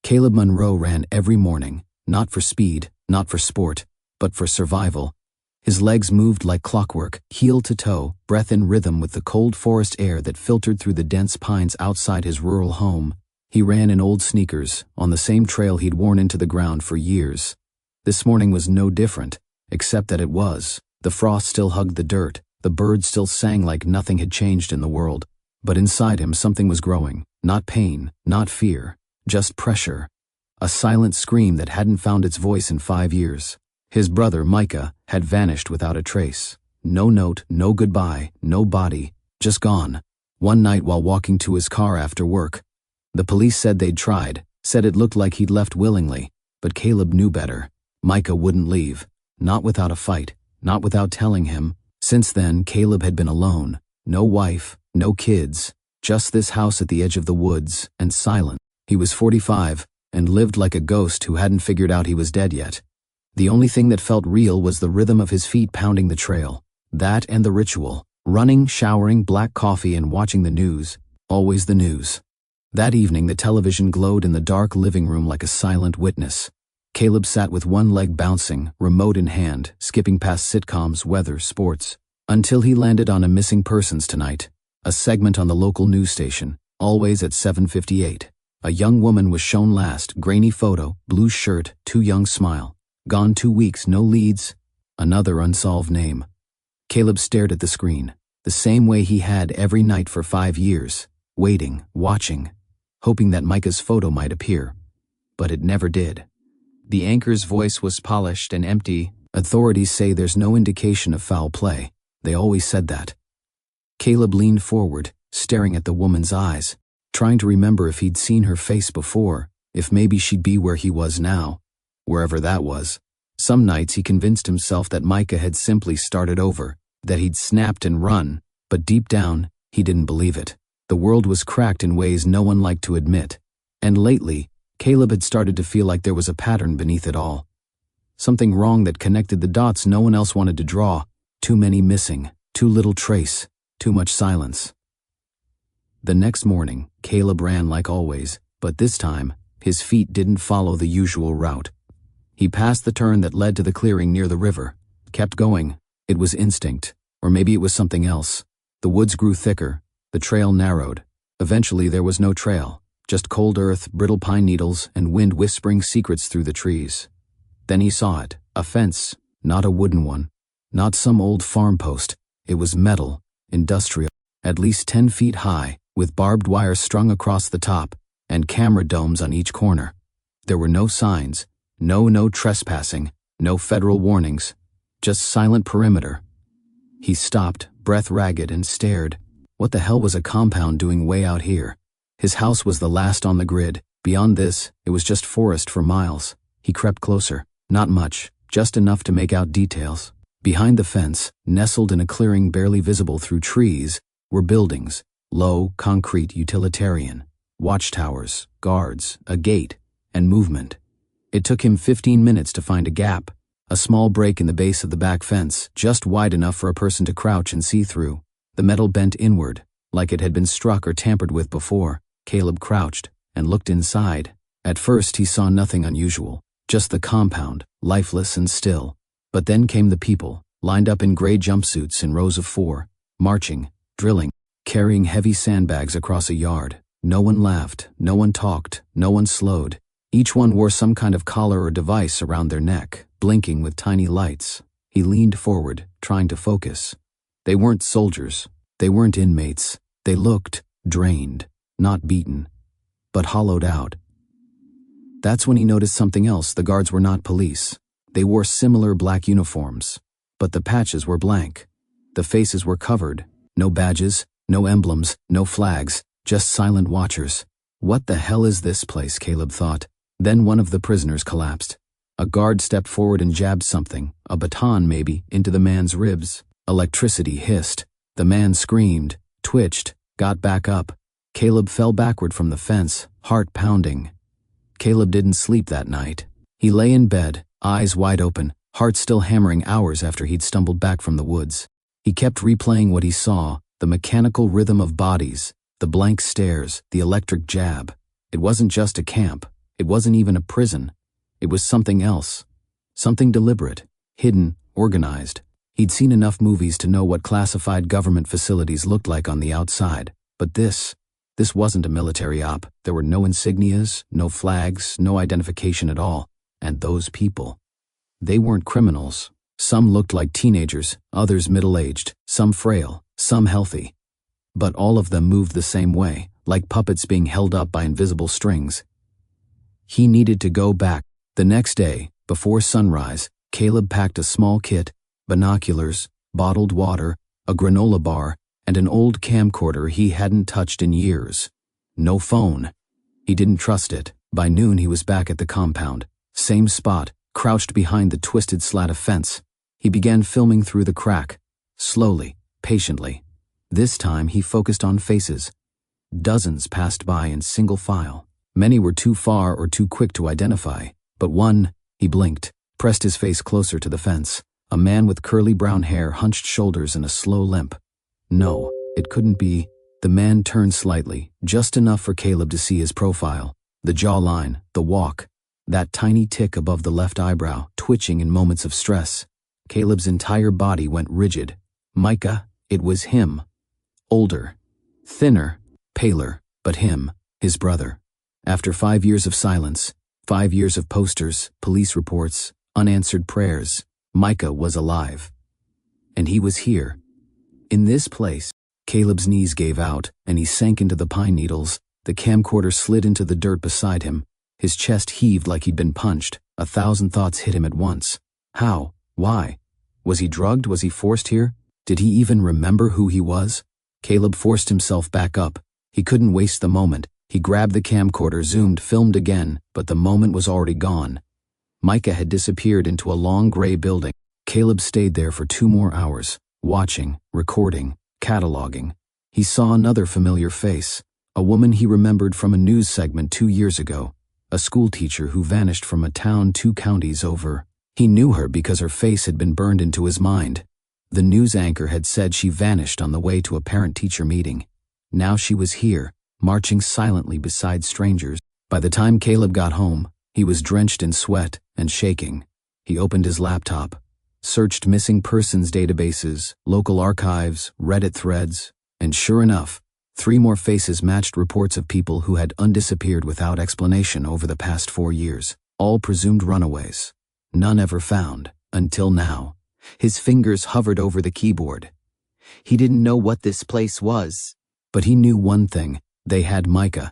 Caleb Monroe ran every morning, not for speed, not for sport, but for survival. His legs moved like clockwork, heel to toe, breath in rhythm with the cold forest air that filtered through the dense pines outside his rural home. He ran in old sneakers, on the same trail he'd worn into the ground for years. This morning was no different, except that it was. The frost still hugged the dirt, the birds still sang like nothing had changed in the world. But inside him something was growing, not pain, not fear, just pressure. A silent scream that hadn't found its voice in 5 years. His brother, Micah, had vanished without a trace. No note, no goodbye, no body, just gone. One night while walking to his car after work. The police said they'd tried, said it looked like he'd left willingly, but Caleb knew better. Micah wouldn't leave, not without a fight, not without telling him. Since then, Caleb had been alone. No wife, no kids, just this house at the edge of the woods, and silent. He was 45, and lived like a ghost who hadn't figured out he was dead yet. The only thing that felt real was the rhythm of his feet pounding the trail. That and the ritual. Running, showering, black coffee, and watching the news. Always the news. That evening the television glowed in the dark living room like a silent witness. Caleb sat with one leg bouncing, remote in hand, skipping past sitcoms, weather, sports, until he landed on a Missing Persons Tonight, a segment on the local news station, always at 7:58. A young woman was shown last, grainy photo, blue shirt, too young smile. Gone 2 weeks, no leads. Another unsolved name. Caleb stared at the screen, the same way he had every night for 5 years, waiting, watching, hoping that Micah's photo might appear. But it never did. The anchor's voice was polished and empty. Authorities say there's no indication of foul play. They always said that. Caleb leaned forward, staring at the woman's eyes, trying to remember if he'd seen her face before, if maybe she'd be where he was now, wherever that was. Some nights he convinced himself that Micah had simply started over, that he'd snapped and run, but deep down, he didn't believe it. The world was cracked in ways no one liked to admit. And lately, Caleb had started to feel like there was a pattern beneath it all. Something wrong that connected the dots no one else wanted to draw. Too many missing, too little trace, too much silence. The next morning, Caleb ran like always, but this time, his feet didn't follow the usual route. He passed the turn that led to the clearing near the river, kept going. It was instinct, or maybe it was something else. The woods grew thicker, the trail narrowed. Eventually there was no trail, just cold earth, brittle pine needles, and wind whispering secrets through the trees. Then he saw it, a fence, not a wooden one, not some old farm post. It was metal, industrial, at least 10 feet high, with barbed wire strung across the top, and camera domes on each corner. There were no signs, no trespassing, no federal warnings, just silent perimeter. He stopped, breath ragged, and stared. What the hell was a compound doing way out here? His house was the last on the grid. Beyond this, it was just forest for miles. He crept closer. Not much, just enough to make out details. Behind the fence, nestled in a clearing barely visible through trees, were buildings, low, concrete, utilitarian. Watchtowers, guards, a gate, and movement. It took him 15 minutes to find a gap, a small break in the base of the back fence, just wide enough for a person to crouch and see through. The metal bent inward, like it had been struck or tampered with before. Caleb crouched and looked inside. At first he saw nothing unusual, just the compound, lifeless and still. But then came the people, lined up in gray jumpsuits in rows of 4, marching, drilling, carrying heavy sandbags across a yard. No one laughed, no one talked, no one slowed. Each one wore some kind of collar or device around their neck, blinking with tiny lights. He leaned forward, trying to focus. They weren't soldiers. They weren't inmates. They looked drained, not beaten, but hollowed out. That's when he noticed something else. The guards were not police. They wore similar black uniforms, but the patches were blank. The faces were covered. No badges, no emblems, no flags, just silent watchers. What the hell is this place, Caleb thought. Then one of the prisoners collapsed. A guard stepped forward and jabbed something, a baton maybe, into the man's ribs. Electricity hissed. The man screamed, twitched, got back up. Caleb fell backward from the fence, heart pounding. Caleb didn't sleep that night. He lay in bed, eyes wide open, heart still hammering hours after he'd stumbled back from the woods. He kept replaying what he saw, the mechanical rhythm of bodies, the blank stares, the electric jab. It wasn't just a camp. It wasn't even a prison. It was something else. Something deliberate, hidden, organized. He'd seen enough movies to know what classified government facilities looked like on the outside. But this wasn't a military op. There were no insignias, no flags, no identification at all. And those people, they weren't criminals. Some looked like teenagers, others middle-aged, some frail, some healthy. But all of them moved the same way, like puppets being held up by invisible strings. He needed to go back. The next day, before sunrise, Caleb packed a small kit, binoculars, bottled water, a granola bar, and an old camcorder he hadn't touched in years. No phone. He didn't trust it. By noon he was back at the compound. Same spot, crouched behind the twisted slat of fence. He began filming through the crack. Slowly, patiently. This time he focused on faces. Dozens passed by in single file. Many were too far or too quick to identify. But one, he blinked, pressed his face closer to the fence. A man with curly brown hair, hunched shoulders, and a slow limp. No, it couldn't be. The man turned slightly, just enough for Caleb to see his profile. The jawline, the walk, that tiny tick above the left eyebrow, twitching in moments of stress. Caleb's entire body went rigid. Micah, it was him. Older, thinner, paler, but him, his brother. After 5 years of silence, 5 years of posters, police reports, unanswered prayers, Micah was alive. And he was here. In this place. Caleb's knees gave out, and he sank into the pine needles. The camcorder slid into the dirt beside him. His chest heaved like he'd been punched. 1,000 thoughts hit him at once. How? Why? Was he drugged? Was he forced here? Did he even remember who he was? Caleb forced himself back up. He couldn't waste the moment. He grabbed the camcorder, zoomed, filmed again, but the moment was already gone. Micah had disappeared into a long gray building. Caleb stayed there for 2 more hours, watching, recording, cataloging. He saw another familiar face, a woman he remembered from a news segment 2 years ago, a schoolteacher who vanished from a town 2 counties over. He knew her because her face had been burned into his mind. The news anchor had said she vanished on the way to a parent-teacher meeting. Now she was here, marching silently beside strangers. By the time Caleb got home, he was drenched in sweat and shaking. He opened his laptop, searched missing persons databases, local archives, Reddit threads, and sure enough, 3 more faces matched reports of people who had undisappeared without explanation over the past 4 years, all presumed runaways. None ever found, until now. His fingers hovered over the keyboard. He didn't know what this place was, but he knew one thing: they had Micah,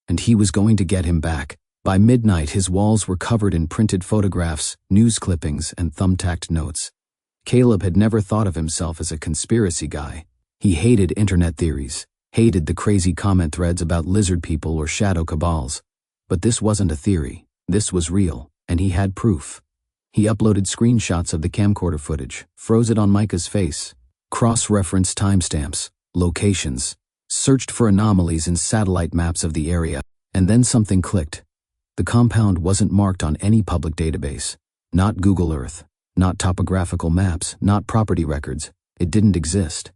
and he was going to get him back. By midnight, his walls were covered in printed photographs, news clippings, and thumbtacked notes. Caleb had never thought of himself as a conspiracy guy. He hated internet theories, hated the crazy comment threads about lizard people or shadow cabals. But this wasn't a theory. This was real, and he had proof. He uploaded screenshots of the camcorder footage, froze it on Micah's face, cross-referenced timestamps, locations, searched for anomalies in satellite maps of the area, and then something clicked. The compound wasn't marked on any public database. Not Google Earth, not topographical maps, not property records. It didn't exist.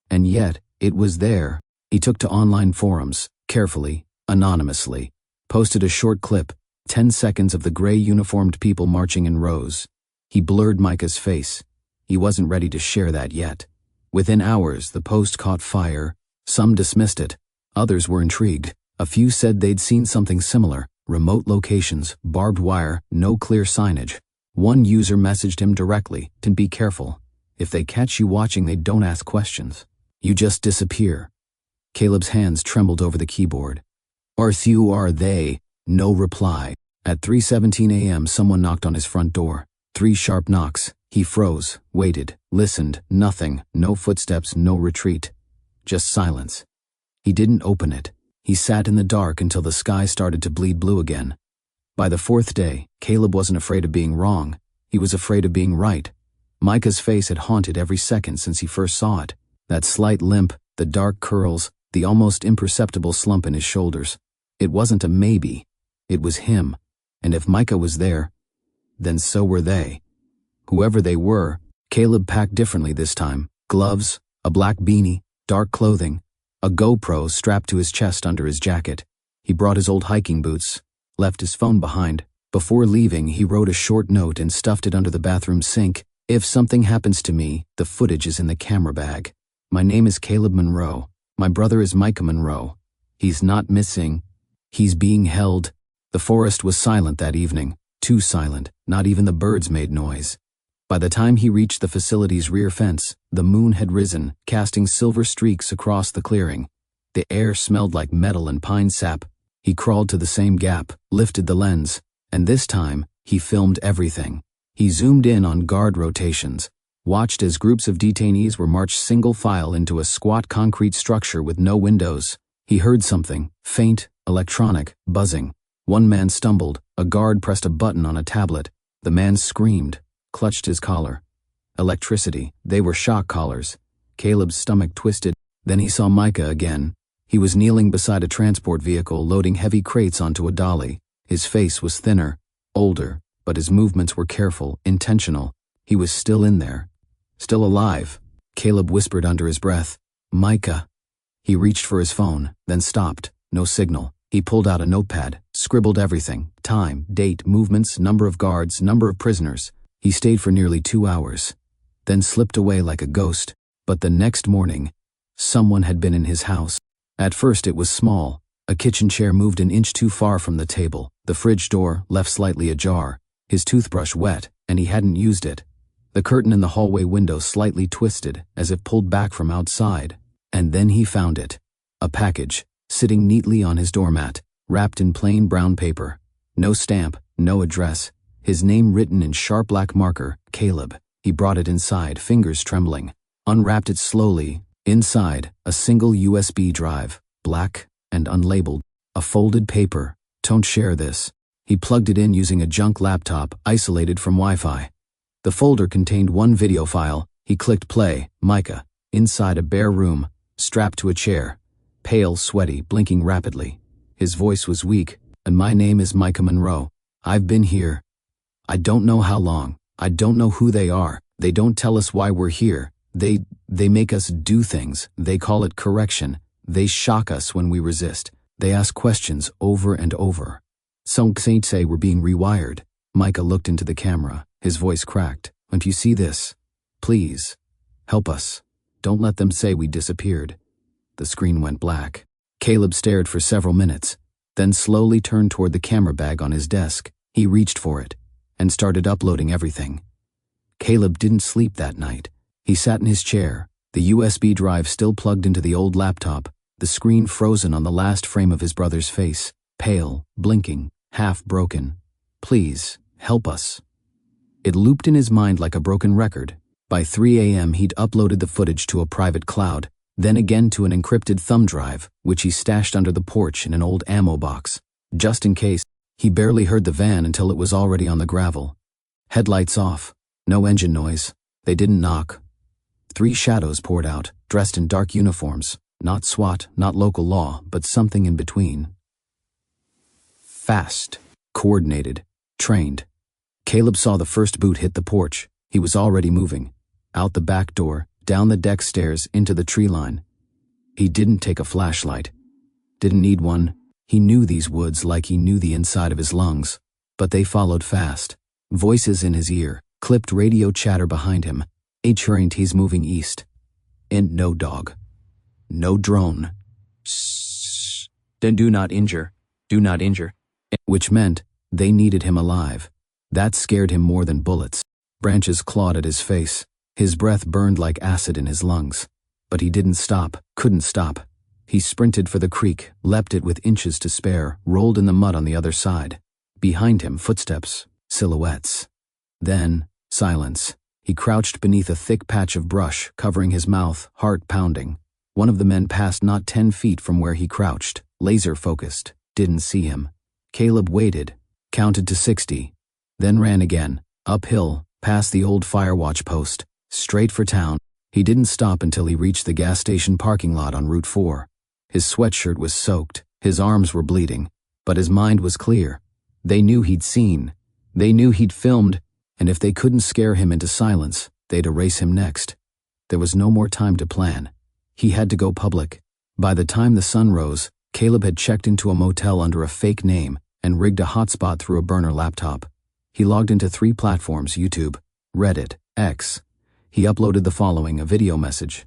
And yet, it was there. He took to online forums, carefully, anonymously, posted a short clip, 10 seconds of the gray uniformed people marching in rows. He blurred Micah's face. He wasn't ready to share that yet. Within hours, the post caught fire. Some dismissed it. Others were intrigued. A few said they'd seen something similar. Remote locations, barbed wire, no clear signage. One user messaged him directly to be careful. If they catch you watching, they don't ask questions. You just disappear. Caleb's hands trembled over the keyboard. Arthu are they? No reply. At 3:17 a.m. someone knocked on his front door. 3 sharp knocks. He froze, waited, listened. Nothing. No footsteps, no retreat. Just silence. He didn't open it. He sat in the dark until the sky started to bleed blue again. By the 4th day, Caleb wasn't afraid of being wrong. He was afraid of being right. Micah's face had haunted every second since he first saw it. That slight limp, the dark curls, the almost imperceptible slump in his shoulders. It wasn't a maybe. It was him. And if Micah was there, then so were they. Whoever they were, Caleb packed differently this time. Gloves, a black beanie, dark clothing, a GoPro strapped to his chest under his jacket. He brought his old hiking boots, left his phone behind. Before leaving, he wrote a short note and stuffed it under the bathroom sink. If something happens to me, the footage is in the camera bag. My name is Caleb Monroe. My brother is Micah Monroe. He's not missing. He's being held. The forest was silent that evening. Too silent, not even the birds made noise. By the time he reached the facility's rear fence, the moon had risen, casting silver streaks across the clearing. The air smelled like metal and pine sap. He crawled to the same gap, lifted the lens, and this time, he filmed everything. He zoomed in on guard rotations, watched as groups of detainees were marched single file into a squat concrete structure with no windows. He heard something, faint, electronic, buzzing. One man stumbled, a guard pressed a button on a tablet. The man screamed, clutched his collar. Electricity, they were shock collars. Caleb's stomach twisted. Then he saw Micah again. He was kneeling beside a transport vehicle loading heavy crates onto a dolly. His face was thinner, older, but his movements were careful, intentional. He was still in there. Still alive. Caleb whispered under his breath, "Micah." He reached for his phone, then stopped. No signal. He pulled out a notepad, scribbled everything: time, date, movements, number of guards, number of prisoners. He stayed for nearly 2 hours, then slipped away like a ghost. But the next morning, someone had been in his house. At first it was small. A kitchen chair moved an inch too far from the table. The fridge door left slightly ajar. His toothbrush wet, and he hadn't used it. The curtain in the hallway window slightly twisted, as if pulled back from outside. And then he found it. A package, sitting neatly on his doormat, wrapped in plain brown paper. No stamp, no address. His name written in sharp black marker, Caleb. He brought it inside, fingers trembling. Unwrapped it slowly. Inside, a single USB drive, black and unlabeled. A folded paper. Don't share this. He plugged it in using a junk laptop, isolated from Wi-Fi. The folder contained one video file. He clicked play. Micah, inside a bare room, strapped to a chair. Pale, sweaty, blinking rapidly. His voice was weak. "And my name is Micah Monroe. I've been here. I don't know how long. I don't know who they are. They don't tell us why we're here. They make us do things. They call it correction. They shock us when we resist. They ask questions over and over. Some say we're being rewired." Micah looked into the camera. His voice cracked. "If you see this, please, help us. Don't let them say we disappeared." The screen went black. Caleb stared for several minutes, then slowly turned toward the camera bag on his desk. He reached for it and started uploading everything. Caleb didn't sleep that night. He sat in his chair, the USB drive still plugged into the old laptop, the screen frozen on the last frame of his brother's face, pale, blinking, half broken. "Please, help us." It looped in his mind like a broken record. By 3 a.m. he'd uploaded the footage to a private cloud, then again to an encrypted thumb drive, which he stashed under the porch in an old ammo box. Just in case, he barely heard the van until it was already on the gravel. Headlights off. No engine noise. They didn't knock. 3 shadows poured out, dressed in dark uniforms. Not SWAT, not local law, but something in between. Fast. Coordinated. Trained. Caleb saw the first boot hit the porch. He was already moving. Out the back door, down the deck stairs, into the tree line. He didn't take a flashlight. Didn't need one. He knew these woods like he knew the inside of his lungs. But they followed fast. Voices in his ear, clipped radio chatter behind him. He's moving east. And no dog. No drone. Shh. Then do not injure. Do not injure. Which meant they needed him alive. That scared him more than bullets. Branches clawed at his face. His breath burned like acid in his lungs. But he didn't stop, couldn't stop. He sprinted for the creek, leapt it with inches to spare, rolled in the mud on the other side. Behind him, footsteps, silhouettes. Then, silence. He crouched beneath a thick patch of brush, covering his mouth, heart pounding. One of the men passed not 10 feet from where he crouched, laser-focused, didn't see him. Caleb waited, counted to 60, then ran again, uphill, past the old firewatch post, straight for town. He didn't stop until he reached the gas station parking lot on Route 4. His sweatshirt was soaked, his arms were bleeding, but his mind was clear. They knew he'd seen. They knew he'd filmed, and if they couldn't scare him into silence, they'd erase him next. There was no more time to plan. He had to go public. By the time the sun rose, Caleb had checked into a motel under a fake name, and rigged a hotspot through a burner laptop. He logged into 3 platforms: YouTube, Reddit, X. He uploaded the following: a video message.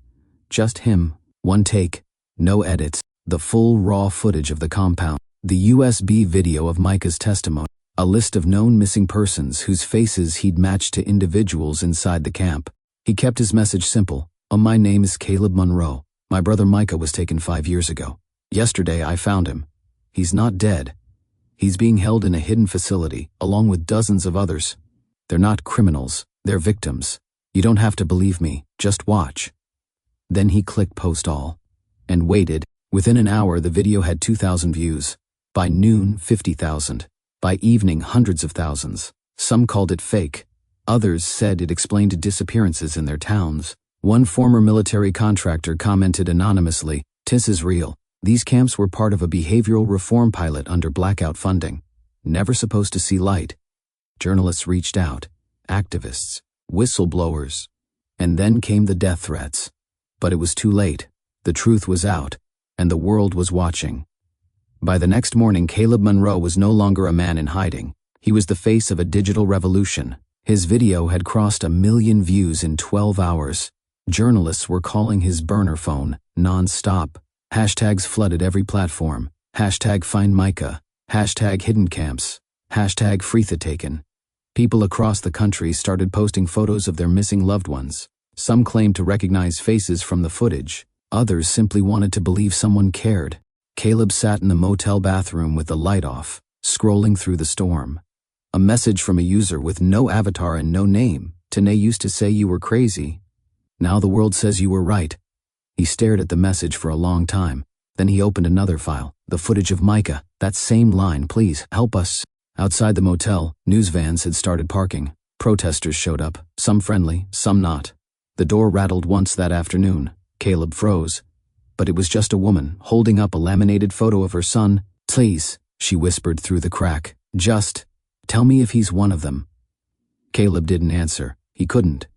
Just him, 1 take, no edits, the full raw footage of the compound. The USB video of Micah's testimony. A list of known missing persons whose faces he'd matched to individuals inside the camp. He kept his message simple. My name is Caleb Monroe. My brother Micah was taken 5 years ago. Yesterday I found him. He's not dead. He's being held in a hidden facility, along with dozens of others. They're not criminals, they're victims. You don't have to believe me, just watch. Then he clicked post all. And waited. Within an hour the video had 2,000 views. By noon, 50,000. By evening, hundreds of thousands. Some called it fake. Others said it explained disappearances in their towns. One former military contractor commented anonymously, "This is real. These camps were part of a behavioral reform pilot under blackout funding. Never supposed to see light." Journalists reached out. Activists. Whistleblowers. And then came the death threats. But it was too late. The truth was out. And the world was watching. By the next morning, Caleb Monroe was no longer a man in hiding. He was the face of a digital revolution. His video had crossed 1 million views in 12 hours. Journalists were calling his burner phone non-stop. Hashtags flooded every platform. Hashtag Find Micah. Hashtag Hidden Camps. Hashtag Freethataken. People across the country started posting photos of their missing loved ones. Some claimed to recognize faces from the footage. Others simply wanted to believe someone cared. Caleb sat in the motel bathroom with the light off, scrolling through the storm. A message from a user with no avatar and no name. "Tanae used to say you were crazy. Now the world says you were right." He stared at the message for a long time. Then he opened another file. The footage of Micah. That same line, "Please, help us." Outside the motel, news vans had started parking. Protesters showed up, some friendly, some not. The door rattled once that afternoon. Caleb froze. But it was just a woman, holding up a laminated photo of her son. "Please," she whispered through the crack. "Just tell me if he's one of them." Caleb didn't answer. He couldn't.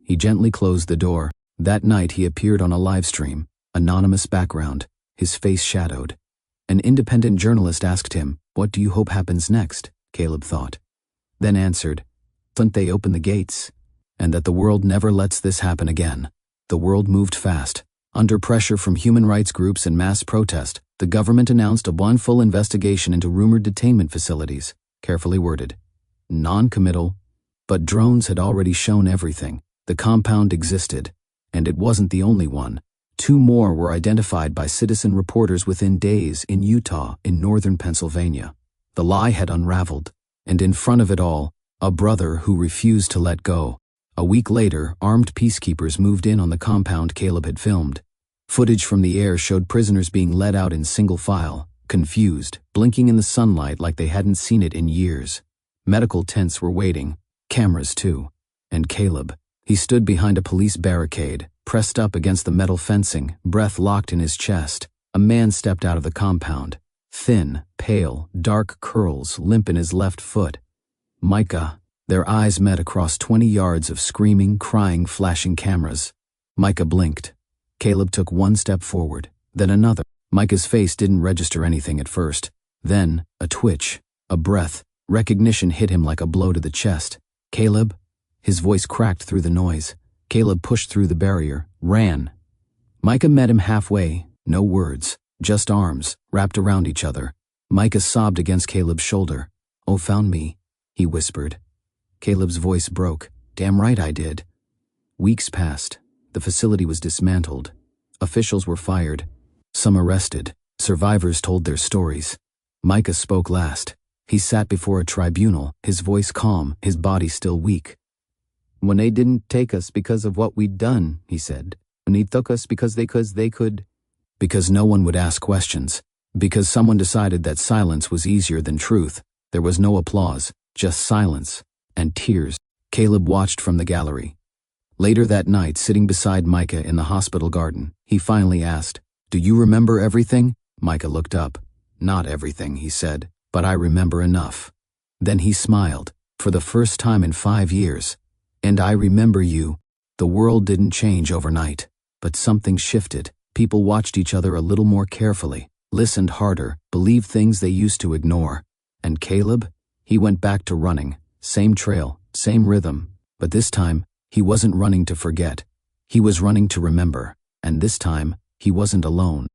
He gently closed the door. That night he appeared on a live stream. Anonymous background. His face shadowed. An independent journalist asked him, "What do you hope happens next?" Caleb thought. Then answered, "Think they open the gates, and that the world never lets this happen again." The world moved fast. Under pressure from human rights groups and mass protest, the government announced a full investigation into rumored detainment facilities, carefully worded. Non-committal, but drones had already shown everything. The compound existed, and it wasn't the only one. 2 more were identified by citizen reporters within days in Utah, in northern Pennsylvania. The lie had unraveled, and in front of it all, a brother who refused to let go. A week later, armed peacekeepers moved in on the compound Caleb had filmed. Footage from the air showed prisoners being led out in single file, confused, blinking in the sunlight like they hadn't seen it in years. Medical tents were waiting, cameras too. And Caleb. He stood behind a police barricade, pressed up against the metal fencing, breath locked in his chest. A man stepped out of the compound. Thin, pale, dark curls, limp in his left foot. Micah. Their eyes met across 20 yards of screaming, crying, flashing cameras. Micah blinked. Caleb took 1 step forward, then another. Micah's face didn't register anything at first. Then, a twitch, a breath. Recognition hit him like a blow to the chest. "Caleb?" His voice cracked through the noise. Caleb pushed through the barrier, ran. Micah met him halfway, no words, just arms, wrapped around each other. Micah sobbed against Caleb's shoulder. "Oh, found me," he whispered. Caleb's voice broke. "Damn right I did." Weeks passed. The facility was dismantled. Officials were fired. Some arrested. Survivors told their stories. Micah spoke last. He sat before a tribunal, his voice calm, his body still weak. "When they didn't take us because of what we'd done," he said. "When they took us because they could. Because no one would ask questions. Because someone decided that silence was easier than truth. There was no applause, just silence. And tears." Caleb watched from the gallery. Later that night, sitting beside Micah in the hospital garden, he finally asked, "Do you remember everything?" Micah looked up. "Not everything," he said, "but I remember enough." Then he smiled, for the first time in 5 years. "And I remember you." The world didn't change overnight, but something shifted. People watched each other a little more carefully, listened harder, believed things they used to ignore. And Caleb? He went back to running, same trail, same rhythm, but this time, he wasn't running to forget. He was running to remember, and this time, he wasn't alone.